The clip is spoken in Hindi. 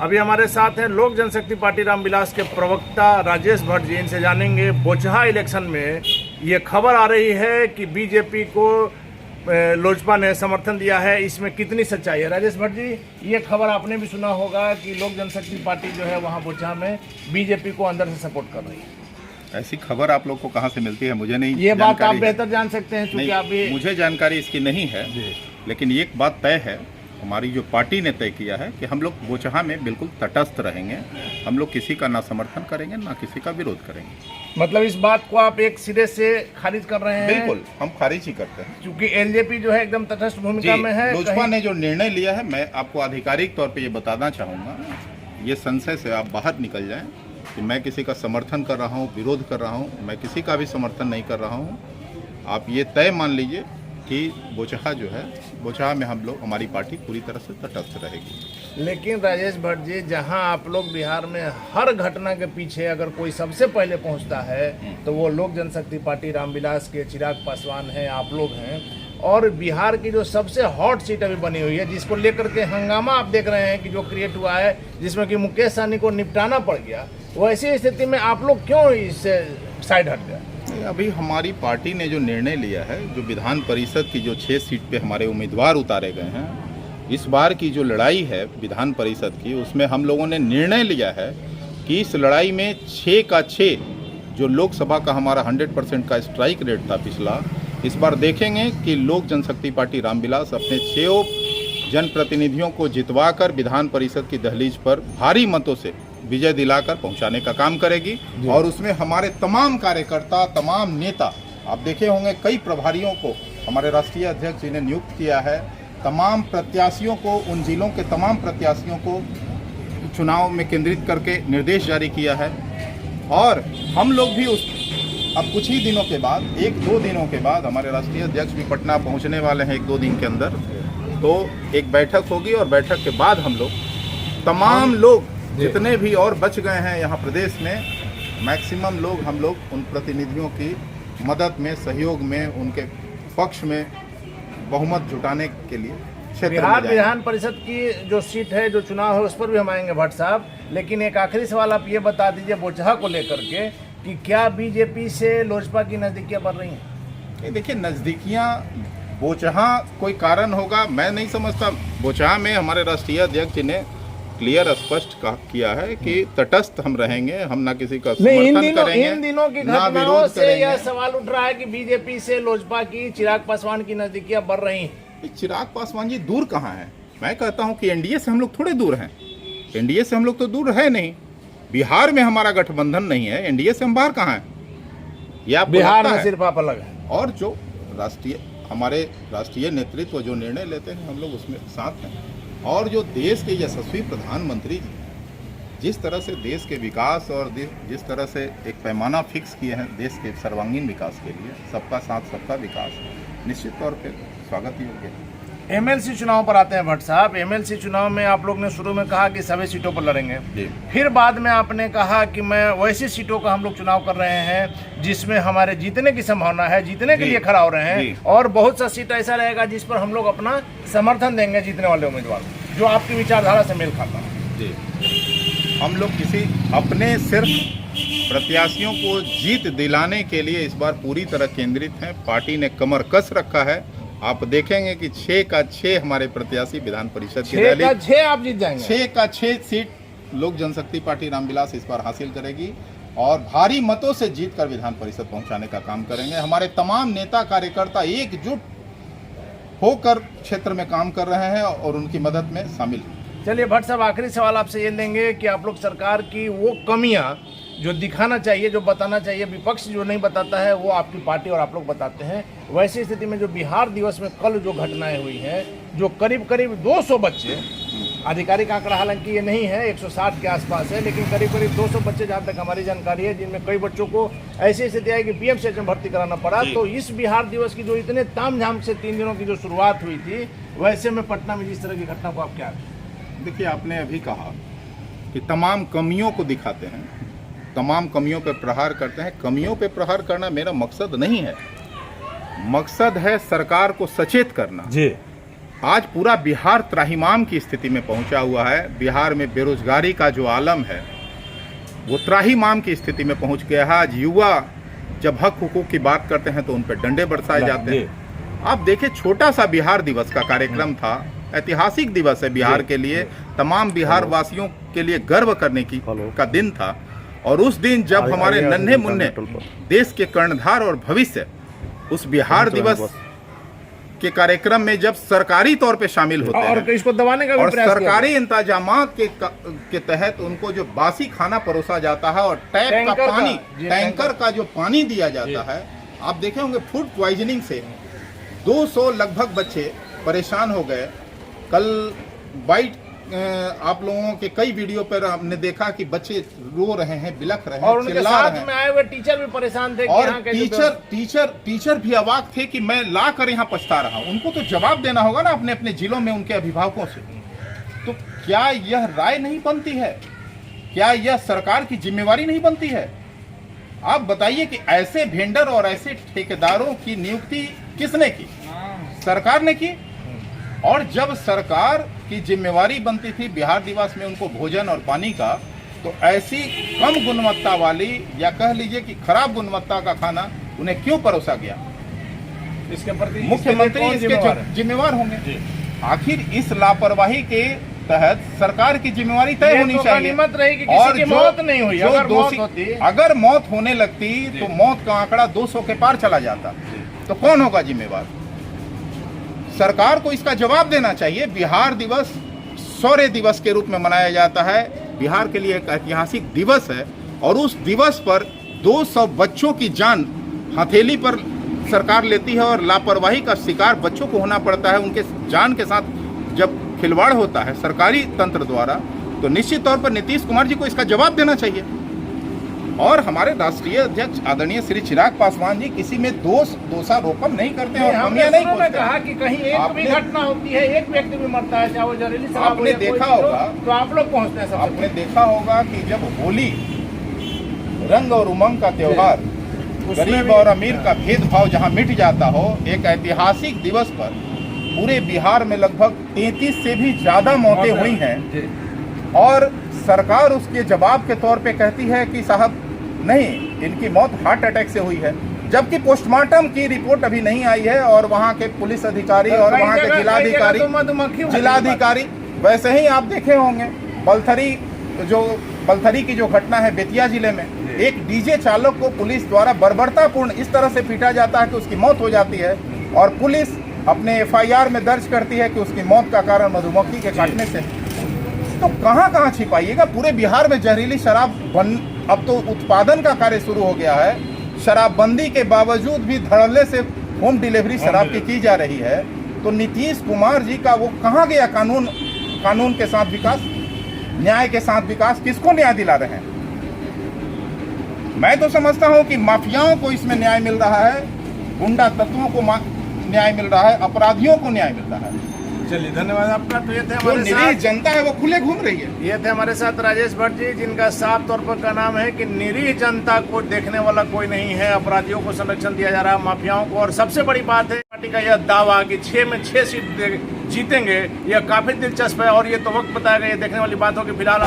अभी हमारे साथ हैं लोक जनशक्ति पार्टी रामविलास के प्रवक्ता राजेश भट्ट जी। इनसे जानेंगे बोचहा इलेक्शन में ये खबर आ रही है कि बीजेपी को लोजपा ने समर्थन दिया है, इसमें कितनी सच्चाई है? राजेश भट्ट जी, ये खबर आपने भी सुना होगा कि लोक जनशक्ति पार्टी जो है वहाँ बोचहा में बीजेपी को अंदर से सपोर्ट कर रही है। ऐसी खबर आप लोग को कहाँ से मिलती है? मुझे नहीं, ये बात आप बेहतर जान सकते हैं क्योंकि आप भी। मुझे जानकारी इसकी नहीं है, लेकिन एक बात तय है, हमारी जो पार्टी ने तय किया है कि हम लोग बोचहा में बिल्कुल तटस्थ रहेंगे। हम लोग किसी का ना समर्थन करेंगे ना किसी का विरोध करेंगे। मतलब इस बात को आप एक सिरे से खारिज कर रहे हैं? बिल्कुल, हम खारिज ही करते हैं क्योंकि एलजेपी जो है एकदम तटस्थ भूमिका में है। लोजपा ने जो निर्णय लिया है, मैं आपको आधिकारिक तौर पे ये बताना चाहूँगा, ये संशय से आप बाहर निकल जाएं कि मैं किसी का समर्थन कर रहा हूँ, विरोध कर रहा हूँ। मैं किसी का भी समर्थन नहीं कर रहा हूँ। आप ये तय मान लीजिए कि बोचहा जो है, बोचहा में हम लोग, हमारी पार्टी पूरी तरह से तटस्थ रहेगी। लेकिन राजेश भट्ट जी, जहां आप लोग बिहार में हर घटना के पीछे अगर कोई सबसे पहले पहुंचता है तो वो लोक जनशक्ति पार्टी रामविलास के चिराग पासवान हैं, आप लोग हैं। और बिहार की जो सबसे हॉट सीट अभी बनी हुई है, जिसको लेकर के हंगामा आप देख रहे हैं कि जो क्रिएट हुआ है, जिसमें कि मुकेश सहनी को निपटाना पड़ गया, वैसी स्थिति में आप लोग क्यों इससे साइड हट गए? अभी हमारी पार्टी ने जो निर्णय लिया है, जो विधान परिषद की जो 6 सीट पे हमारे उम्मीदवार उतारे गए हैं, इस बार की जो लड़ाई है विधान परिषद की, उसमें हम लोगों ने निर्णय लिया है कि इस लड़ाई में 6 का 6 जो लोकसभा का हमारा 100% का स्ट्राइक रेट था पिछला, इस बार देखेंगे कि लोक जनशक्ति पार्टी रामविलास अपने 6 जनप्रतिनिधियों को जितवाकर विधान परिषद की दहलीज पर भारी मतों से विजय दिलाकर पहुंचाने का काम करेगी। और उसमें हमारे तमाम कार्यकर्ता, तमाम नेता, आप देखे होंगे कई प्रभारियों को हमारे राष्ट्रीय अध्यक्ष जी ने नियुक्त किया है। तमाम प्रत्याशियों को, उन जिलों के तमाम प्रत्याशियों को चुनाव में केंद्रित करके निर्देश जारी किया है। और हम लोग भी अब कुछ ही दिनों के बाद, 1-2 दिनों के बाद, हमारे राष्ट्रीय अध्यक्ष भी पटना पहुँचने वाले हैं 1-2 दिन के अंदर, तो एक बैठक होगी और बैठक के बाद हम लोग तमाम लोग जितने भी और बच गए हैं यहाँ प्रदेश में, मैक्सिमम लोग, हम लोग उन प्रतिनिधियों की मदद में, सहयोग में, उनके पक्ष में बहुमत जुटाने के लिए बिहार विधान परिषद की जो सीट है, जो चुनाव है, उस पर भी हम आएंगे भट्ट साहब। लेकिन एक आखिरी सवाल आप ये बता दीजिए बोचहा को लेकर के कि क्या बीजेपी से लोजपा की नजदीकियां बढ़ रही हैं? देखिए, नजदीकियां बोचहा कोई कारण होगा, मैं नहीं समझता। बोचहा में हमारे राष्ट्रीय अध्यक्ष ने क्लियर स्पष्ट किया है कि तटस्थ हम रहेंगे, हम ना किसी का समर्थन करेंगे। इन दिनों की घटनाओं से यह सवाल उठ रहा है कि बीजेपी से लोजपा की, चिराग पासवान की नजदीकियां बढ़ रही हैं। चिराग पासवान जी दूर कहाँ हैं? मैं कहता हूं कि एनडीए से हम लोग थोड़े दूर हैं। एनडीए से हम लोग तो दूर है नहीं। बिहार में हमारा गठबंधन नहीं है, एनडीए से हम बाहर कहाँ हैं? ये आप बिहार में सिर्फ आप अलग हैं। और जो हमारे राष्ट्रीय नेतृत्व जो निर्णय लेते हैं, हम लोग उसमें साथ हैं। और जो देश के यशस्वी प्रधानमंत्री जी जिस तरह से देश के विकास और जिस तरह से एक पैमाना फिक्स किए हैं देश के सर्वांगीण विकास के लिए, सबका साथ सबका विकास, निश्चित तौर पे स्वागत योग्य है। एमएलसी चुनाव पर आते हैं भट्ट साहब। एमएलसी चुनाव में आप लोग ने शुरू में कहा कि सभी सीटों पर लड़ेंगे, फिर बाद में आपने कहा कि मैं वैसी सीटों का हम लोग चुनाव कर रहे हैं जिसमें हमारे जीतने की संभावना है, जीतने के लिए खड़ा हो रहे हैं, और बहुत सा सीट ऐसा रहेगा जिस पर हम लोग अपना समर्थन देंगे जीतने वाले उम्मीदवार, जो आपकी विचारधारा से मेल खाता है। जी, हम लोग किसी अपने सिर्फ प्रत्याशियों को जीत दिलाने के लिए इस बार पूरी तरह केंद्रित हैं। पार्टी ने कमर कस रखा है। आप देखेंगे कि 6 का 6 हमारे प्रत्याशी विधान परिषद की रैली, 6 का 6 आप जीत जाएंगे। 6 का 6 सीट लोक जनशक्ति पार्टी रामविलास इस बार हासिल करेगी और भारी मतों से जीत कर विधान परिषद पहुंचाने का काम करेंगे। हमारे तमाम नेता कार्यकर्ता एकजुट होकर क्षेत्र में काम कर रहे हैं और उनकी मदद में शामिल हैं। चलिए भट्ट साहब, आखिरी सवाल आपसे ये लेंगे कि आप लोग सरकार की वो कमियां जो दिखाना चाहिए, जो बताना चाहिए, विपक्ष जो नहीं बताता है वो आपकी पार्टी और आप लोग बताते हैं। वैसी स्थिति में जो बिहार दिवस में कल जो घटनाएं हुई हैं, जो करीब करीब 200 बच्चे, आधिकारिक आंकड़ा हालांकि ये नहीं है, 160 के आसपास है, लेकिन करीब करीब 200 बच्चे जहाँ तक हमारी जानकारी है, जिनमें कई बच्चों को ऐसी स्थिति आई कि पीएमसीएच में भर्ती कराना पड़ा। तो इस बिहार दिवस की जो इतने तामझाम से 3 दिनों की जो शुरुआत हुई थी, वैसे में पटना में जिस तरह की घटना को आप क्या? देखिए, आपने अभी कहा कि तमाम कमियों को दिखाते हैं, तमाम कमियों पर प्रहार करते हैं। कमियों पर प्रहार करना मेरा मकसद नहीं है। मकसद है सरकार को सचेत करना। जी, आज पूरा बिहार त्राहिमाम की स्थिति में पहुंचा हुआ है। बिहार में बेरोजगारी का जो आलम है वो त्राहिमाम की स्थिति में पहुंच गया है। आज युवा जब हक हुकूक की बात करते हैं तो उन पर डंडे बरसाए जाते हैं। आप देखिए, छोटा सा बिहार दिवस का कार्यक्रम था, ऐतिहासिक दिवस है बिहार के लिए, तमाम बिहार वासियों के लिए गर्व करने का दिन था। और उस दिन जब हमारे नन्हे मुन्ने देश के कर्णधार और भविष्य उस बिहार दिवस के कार्यक्रम में जब सरकारी तौर पे शामिल होते हैं और इसको दबाने का भी और प्रयास किया सरकारी इंतजामात के तहत उनको जो बासी खाना परोसा जाता है और टैंकर का जो पानी दिया जाता है, आप देखे होंगे फूड पॉइजनिंग से 200 लगभग बच्चे परेशान हो गए। कल बाइट आप लोगों के कई वीडियो पर हमने देखा कि बच्चे रो रहे हैं, बिलख रहे हैं, और उनके चिल्ला साथ रहे हैं। में आए हुए टीचर भी परेशान थे कि और यहाँ के टीचर भी अवाक थे कि मैं ला कर यहाँ पछता रहा हूँ। उनको तो जवाब देना होगा ना अपने अपने जिलों में उनके अभिभावकों से। तो क्या यह राय नहीं बनती है? क्या यह सरकार की जिम्मेवारी नहीं बनती है? आप बताइए कि ऐसे वेंडर और ऐसे ठेकेदारों की नियुक्ति किसने की? सरकार ने की। और जब सरकार की जिम्मेवारी बनती थी बिहार दिवस में उनको भोजन और पानी का, तो ऐसी कम गुणवत्ता वाली या कह लीजिए कि खराब गुणवत्ता का खाना उन्हें क्यों परोसा गया? इसके प्रति मुख्यमंत्री इसके जिम्मेवार होंगे। आखिर इस लापरवाही के तहत सरकार की जिम्मेवारी तय होनी चाहिए। और जो मौत नहीं हुई, अगर मौत होने लगती तो मौत का आंकड़ा 200 के पार चला जाता, तो कौन होगा जिम्मेवार? सरकार को इसका जवाब देना चाहिए। बिहार दिवस शौर्य दिवस के रूप में मनाया जाता है, बिहार के लिए एक ऐतिहासिक दिवस है। और उस दिवस पर 200 बच्चों की जान हथेली पर सरकार लेती है और लापरवाही का शिकार बच्चों को होना पड़ता है। उनके जान के साथ जब खिलवाड़ होता है सरकारी तंत्र द्वारा, तो निश्चित तौर पर नीतीश कुमार जी को इसका जवाब देना चाहिए। और हमारे राष्ट्रीय अध्यक्ष आदरणीय श्री चिराग पासवान जी किसी में दोषारोपण नहीं करते हैं और कमियां नहीं खोजते। कहा कि कहीं एक भी घटना होती है, एक व्यक्ति भी मरता है, चाहे वो जहरीली शराब आपने देखा होगा, तो आप लोग पहुंचते हैं। आपने देखा होगा कि जब होली रंग और उमंग का त्योहार, गरीब और अमीर का भेदभाव जहां मिट जाता हो, एक ऐतिहासिक दिवस पर पूरे बिहार में लगभग 33 से भी ज्यादा मौतें हुई हैं और सरकार उसके जवाब के तौर पे कहती है कि साहब नहीं, इनकी मौत हार्ट अटैक से हुई है, जबकि पोस्टमार्टम की रिपोर्ट अभी नहीं आई है। और वहाँ के पुलिस अधिकारी और वहाँ के जिलाधिकारी वैसे ही आप देखे होंगे बलथरी की जो घटना है बेतिया जिले में, एक डीजे चालक को पुलिस द्वारा बर्बरतापूर्ण इस तरह से पीटा जाता है कि उसकी मौत हो जाती है और पुलिस अपने FIR में दर्ज करती है कि उसकी मौत का कारण मधुमक्खी के काटने से। तो कहाँ छिपाइएगा? पूरे बिहार में जहरीली शराब अब तो उत्पादन का कार्य शुरू हो गया है। शराबबंदी के बावजूद भी धड़ल्ले से होम डिलीवरी शराब की जा रही है। तो नीतीश कुमार जी का वो कहाँ गया कानून के साथ विकास, न्याय के साथ विकास? किसको न्याय दिला रहे हैं? मैं तो समझता हूँ कि माफियाओं को इसमें न्याय मिल रहा है, गुंडा तत्वों को न्याय मिल रहा है, अपराधियों को न्याय मिल रहा है। चलिए, धन्यवाद आपका। तो ये थे हमारे साथ जनता है वो खुले घूम रही है। ये थे हमारे साथ राजेश भट्ट जी, जिनका साफ तौर पर कहना है कि निरीह जनता को देखने वाला कोई नहीं है, अपराधियों को संरक्षण दिया जा रहा है, माफियाओं को। और सबसे बड़ी बात है पार्टी का यह दावा कि 6 में 6 सीट जीतेंगे, यह काफी दिलचस्प है और ये तो वक्त बताएगा, ये देखने वाली बात होगी। फिलहाल